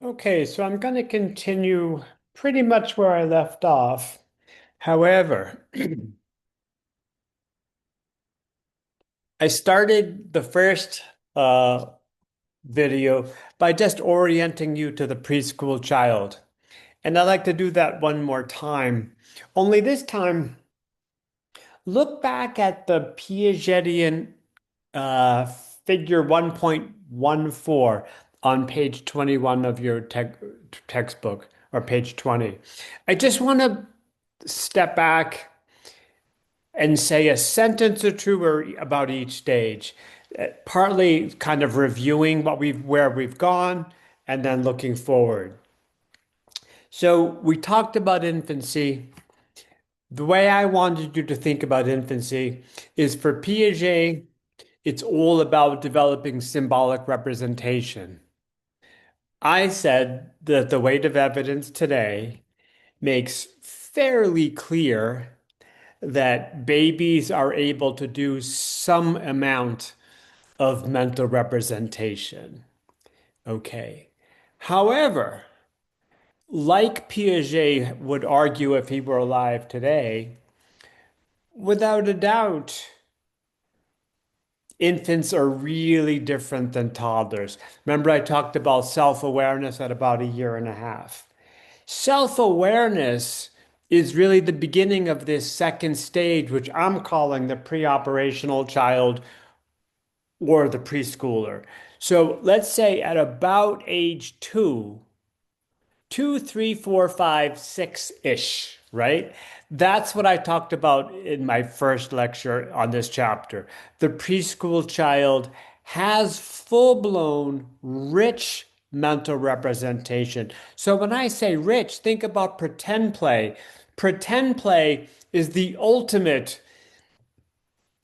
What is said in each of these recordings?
Okay, so I'm going to continue pretty much where I left off. However, I started the first uh, video by just orienting you to the preschool child. And I'd like to do that one more time. Only this time, look back at the Piagetian uh, figure 1.14 on page 21 of your textbook or page 20. I just want to step back and say a sentence or two about each stage, partly kind of reviewing where we've gone and then looking forward. So we talked about infancy. The way I wanted you to think about infancy is for Piaget, it's all about developing symbolic representation. I said that the weight of evidence today makes fairly clear that babies are able to do some amount of mental representation. Okay. However, like Piaget would argue if he were alive today, without a doubt, infants are really different than toddlers. Remember, I talked about self-awareness at about a year and a half. Self-awareness is really the beginning of this second stage, which I'm calling the pre-operational child or the preschooler. So let's say at about age two, three, four, five, six-ish, right? That's what I talked about in my first lecture on this chapter. The preschool child has full-blown, rich mental representation. So when I say rich, think about pretend play. Pretend play is the ultimate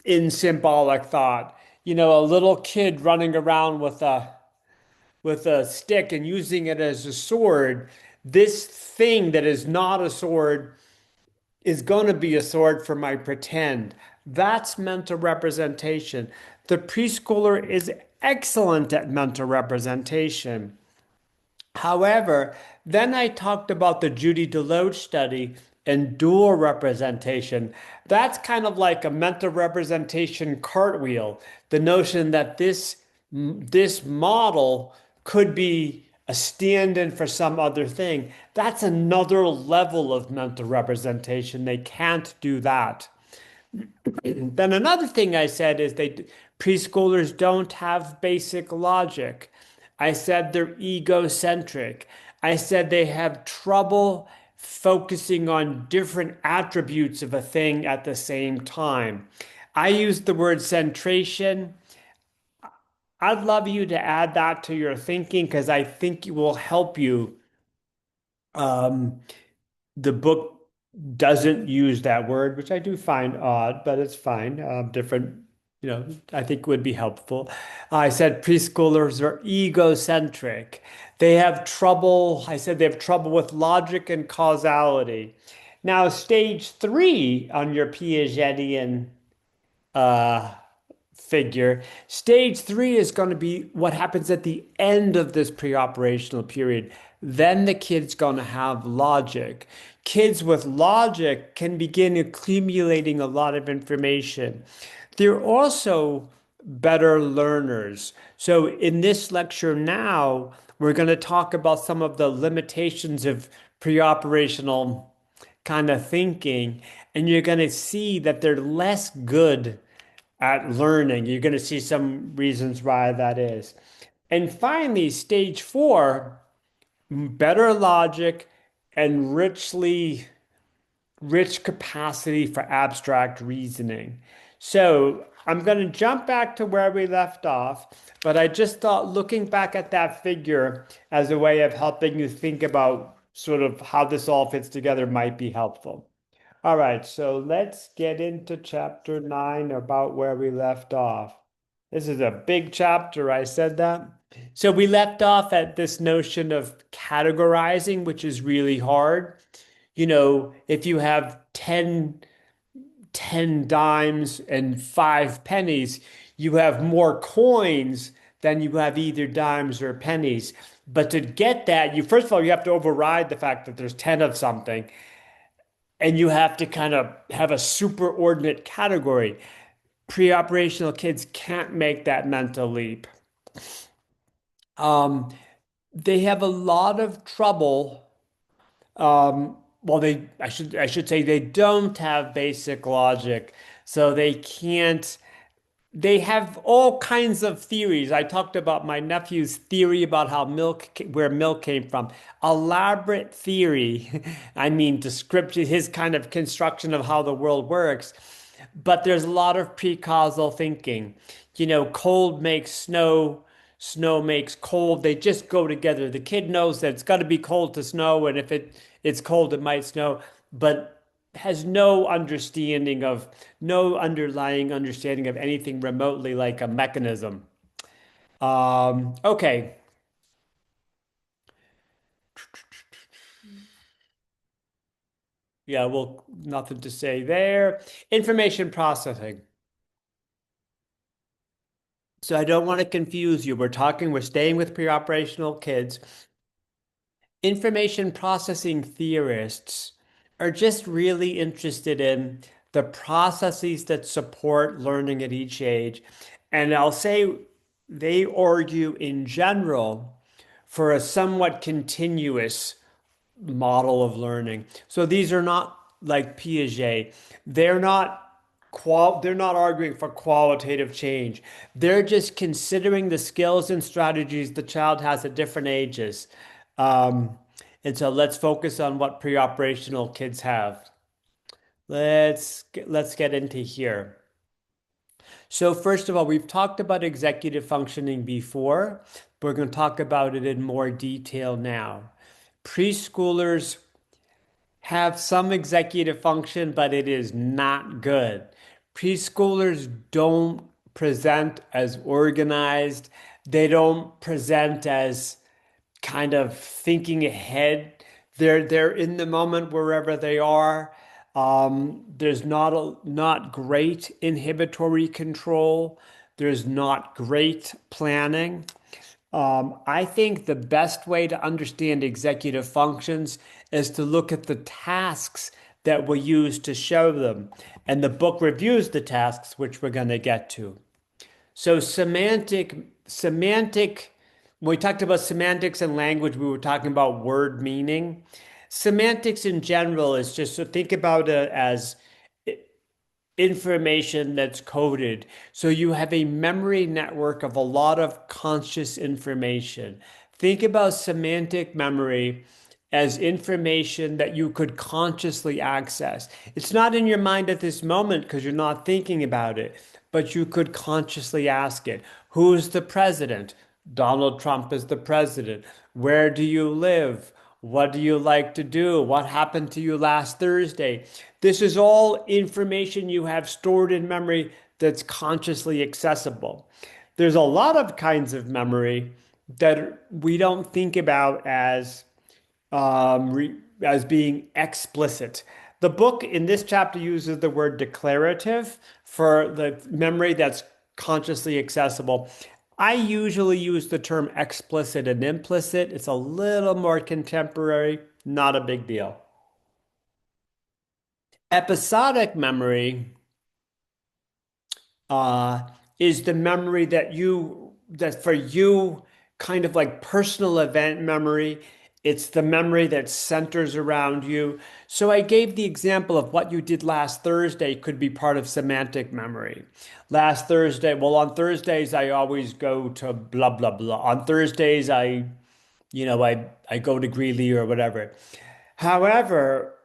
in symbolic thought. You know, a little kid running around with a stick and using it as a sword. This thing that is not a sword is going to be a sword for my pretend. That's mental representation. The preschooler is excellent at mental representation. However, then I talked about the Judy Deloach study and dual representation. That's kind of like a mental representation cartwheel. The notion that this model could be a stand-in for some other thing. That's another level of mental representation. They can't do that. Then another thing I said is preschoolers don't have basic logic. I said they're egocentric. I said they have trouble focusing on different attributes of a thing at the same time. I used the word centration. I'd love you to add that to your thinking because I think it will help you. Um, the book doesn't use that word, which I do find odd, but it's fine. Different, I think would be helpful. I said preschoolers are egocentric. They have trouble, I said they have trouble with logic and causality. Now, stage three on your Piagetian uh, figure. Stage three is going to be what happens at the end of this pre-operational period. Then the kid's going to have logic. Kids with logic can begin accumulating a lot of information. They're also better learners. So in this lecture now, we're going to talk about some of the limitations of pre-operational kind of thinking, and you're going to see that they're less good at learning. You're going to see some reasons why that is. And finally, stage four, better logic and rich capacity for abstract reasoning. So I'm going to jump back to where we left off, but I just thought looking back at that figure as a way of helping you think about sort of how this all fits together might be helpful. All right, so let's get into chapter 9 about where we left off. This is a big chapter, I said that. So we left off at this notion of categorizing, which is really hard. You know, if you have ten dimes and five pennies, you have more coins than you have either dimes or pennies. But to get that, you first of all, you have to override the fact that there's 10 of something, and you have to kind of have a superordinate category. Pre-operational kids can't make that mental leap. Um, they have a lot of trouble. Well, I should say they don't have basic logic, so they can't. They have all kinds of theories. I talked about my nephew's theory about how where milk came from. Elaborate theory. I mean, description, his kind of construction of how the world works. But there's a lot of pre-causal thinking. Cold makes snow, snow makes cold. They just go together. The kid knows that it's got to be cold to snow, and if it's cold, it might snow, but has no underlying understanding of anything remotely like a mechanism. Okay. Yeah, well, nothing to say there. Information processing. So I don't want to confuse you. We're staying with preoperational kids. Information processing theorists are just really interested in the processes that support learning at each age. And I'll say they argue in general for a somewhat continuous model of learning. So these are not like Piaget. They're not they're not arguing for qualitative change. They're just considering the skills and strategies the child has at different ages. Um, and so let's focus on what pre-operational kids have. Let's get into here. So first of all, we've talked about executive functioning before. We're going to talk about it in more detail now. Preschoolers have some executive function, but it is not good. Preschoolers don't present as organized. They don't present as kind of thinking ahead. They're in the moment wherever they are. There's not great inhibitory control. There's not great planning. I think the best way to understand executive functions is to look at the tasks that we use to show them. And the book reviews the tasks, which we're going to get to. So when we talked about semantics and language, we were talking about word meaning. Semantics in general is just to think about it as information that's coded. So you have a memory network of a lot of conscious information. Think about semantic memory as information that you could consciously access. It's not in your mind at this moment because you're not thinking about it, but you could consciously ask it. Who's the president? Donald Trump is the president. Where do you live? What do you like to do? What happened to you last Thursday? This is all information you have stored in memory that's consciously accessible. There's a lot of kinds of memory that we don't think about as being explicit. The book in this chapter uses the word declarative for the memory that's consciously accessible. I usually use the term explicit and implicit. It's a little more contemporary, not a big deal. Episodic memory uh, is the memory that for you, kind of like personal event memory. It's the memory that centers around you. So I gave the example of what you did last Thursday could be part of semantic memory. Last Thursday, well, on Thursdays, I always go to blah, blah, blah. On Thursdays, I go to Greeley or whatever. However,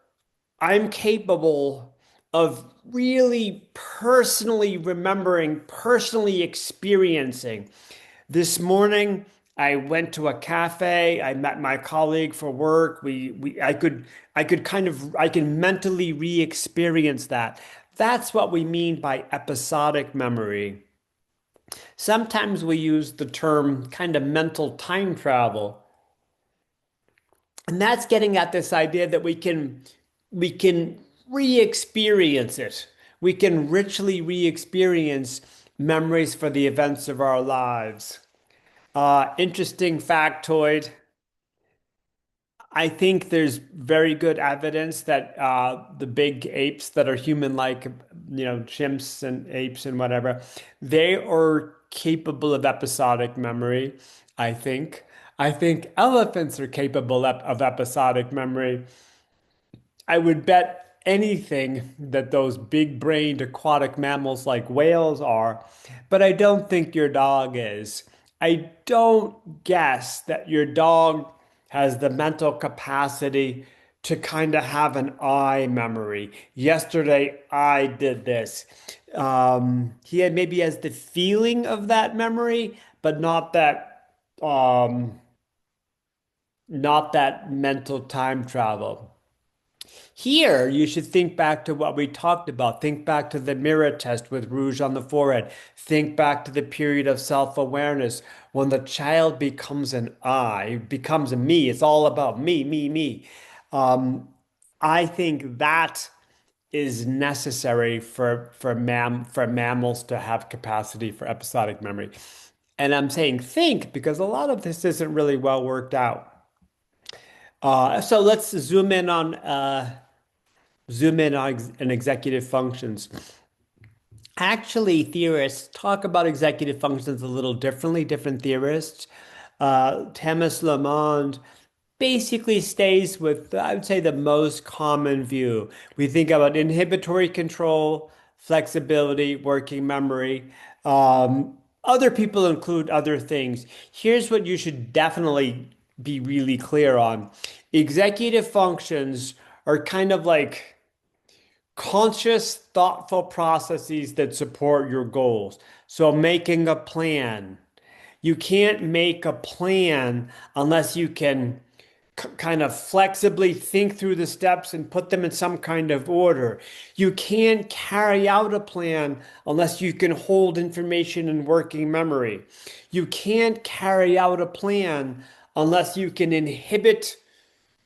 I'm capable of really personally remembering, personally experiencing. This morning, I went to a cafe. I met my colleague for work. I can mentally re-experience that. That's what we mean by episodic memory. Sometimes we use the term kind of mental time travel. And that's getting at this idea that we can re-experience it. We can richly re-experience memories for the events of our lives. Interesting factoid. I think there's very good evidence that the big apes that are human-like, chimps and apes and whatever, they are capable of episodic memory, I think. I think elephants are capable of episodic memory. I would bet anything that those big-brained aquatic mammals like whales are, but I don't think your dog is. I don't guess that your dog has the mental capacity to kind of have an I memory. Yesterday, I did this. He had maybe has the feeling of that memory, but um, not that mental time travel. Here, you should think back to what we talked about. Think back to the mirror test with rouge on the forehead. Think back to the period of self-awareness when the child becomes an I, becomes a me. It's all about me, me, me. Um, I think that is necessary for mammals to have capacity for episodic memory. And I'm saying think because a lot of this isn't really well worked out. So let's zoom in on executive functions. Actually, theorists talk about executive functions a little differently, different theorists. Thomas Lamond basically stays with, I would say, the most common view. We think about inhibitory control, flexibility, working memory. Other people include other things. Here's what you should definitely be really clear on. Executive functions are kind of like conscious, thoughtful processes that support your goals. So making a plan. You can't make a plan unless you can kind of flexibly think through the steps and put them in some kind of order. You can't carry out a plan unless you can hold information in working memory. You can't carry out a plan unless you can inhibit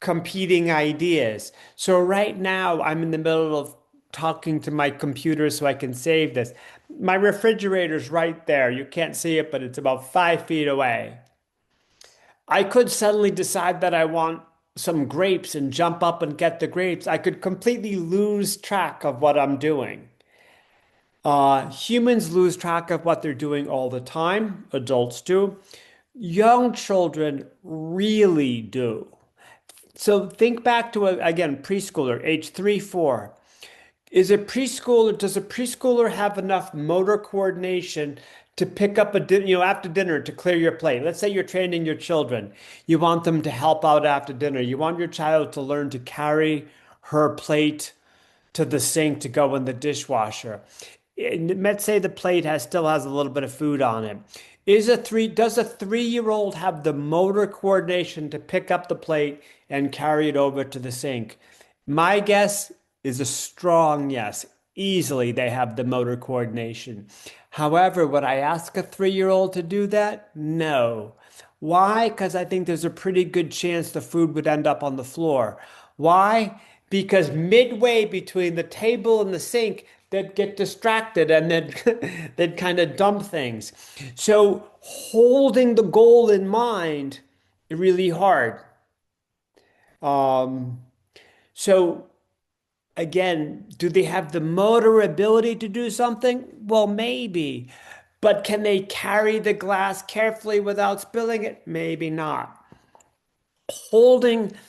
competing ideas. So right now I'm in the middle of talking to my computer so I can save this. My refrigerator's right there. You can't see it, but it's about 5 feet away. I could suddenly decide that I want some grapes and jump up and get the grapes. I could completely lose track of what I'm doing. Humans lose track of what they're doing all the time. Adults do. Young children really do. So think back to, again, preschooler, age 3, 4. Does a preschooler have enough motor coordination to pick up after dinner to clear your plate? Let's say you're training your children. You want them to help out after dinner. You want your child to learn to carry her plate to the sink to go in the dishwasher. Let's say the plate still has a little bit of food on it. Does a 3-year-old have the motor coordination to pick up the plate and carry it over to the sink? My guess is a strong yes. Easily they have the motor coordination. However, would I ask a 3-year-old to do that? No. Why? Because I think there's a pretty good chance the food would end up on the floor. Why? Because midway between the table and the sink, they'd get distracted and they'd kind of dump things. So holding the goal in mind is really hard. Um, so again, do they have the motor ability to do something? Well, maybe. But can they carry the glass carefully without spilling it? Maybe not.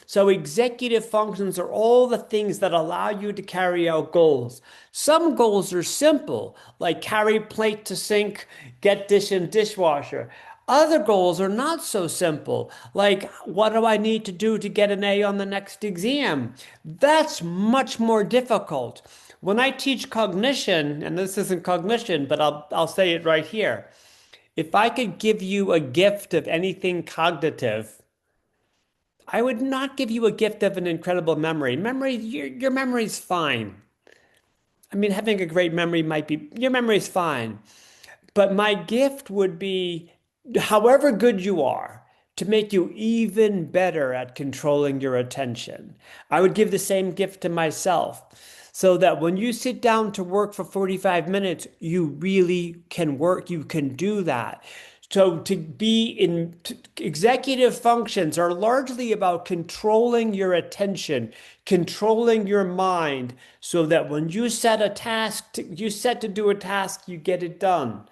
So executive functions are all the things that allow you to carry out goals. Some goals are simple, like carry plate to sink, get dish in dishwasher. Other goals are not so simple, like what do I need to do to get an A on the next exam? That's much more difficult. When I teach cognition, and this isn't cognition, but I'll say it right here. If I could give you a gift of anything cognitive, I would not give you a gift of an incredible memory. Your memory's fine. I mean, having a great memory your memory's fine. But my gift would be, however good you are, to make you even better at controlling your attention. I would give the same gift to myself so that when you sit down to work for 45 minutes, you really can work. You can do that. So to be in executive functions are largely about controlling your attention, controlling your mind, so that when you set a task, you set to do a task, you get it done.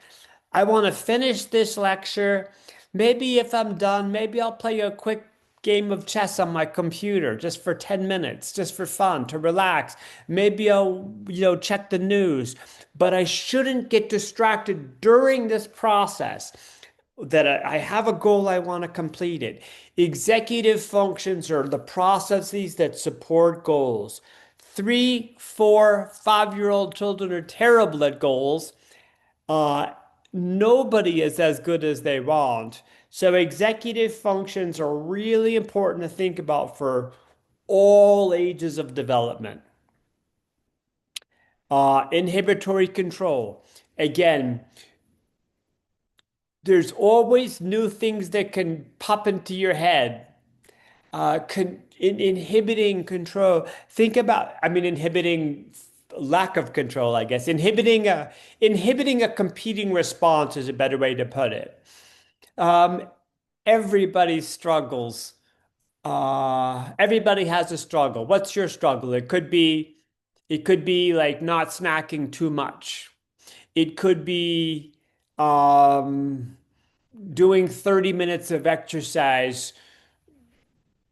I want to finish this lecture. Maybe if I'm done, maybe I'll play a quick game of chess on my computer just for 10 minutes, just for fun, to relax. Maybe I'll, check the news, but I shouldn't get distracted during this process that I have a goal I want to complete it. Executive functions are the processes that support goals. 3, 4, 5-year-old children are terrible at goals. Uh, Nobody is as good as they want. So executive functions are really important to think about for all ages of development. Inhibitory control. Again, there's always new things that can pop into your head. Inhibiting control. Think about, I mean, inhibiting lack of control, I guess. Inhibiting a competing response is a better way to put it. Um, Everybody struggles. Everybody has a struggle. What's your struggle? It could be like not snacking too much. It could be um, doing 30 minutes of exercise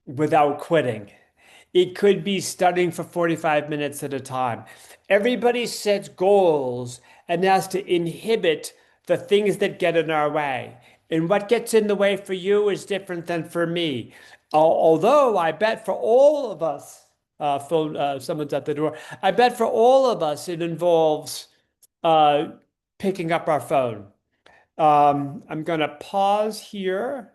without quitting. It could be studying for 45 minutes at a time. Everybody sets goals and has to inhibit the things that get in our way. And what gets in the way for you is different than for me. Although I bet for all of us, someone's at the door. I bet for all of us it involves uh, picking up our phone. I'm going to pause here.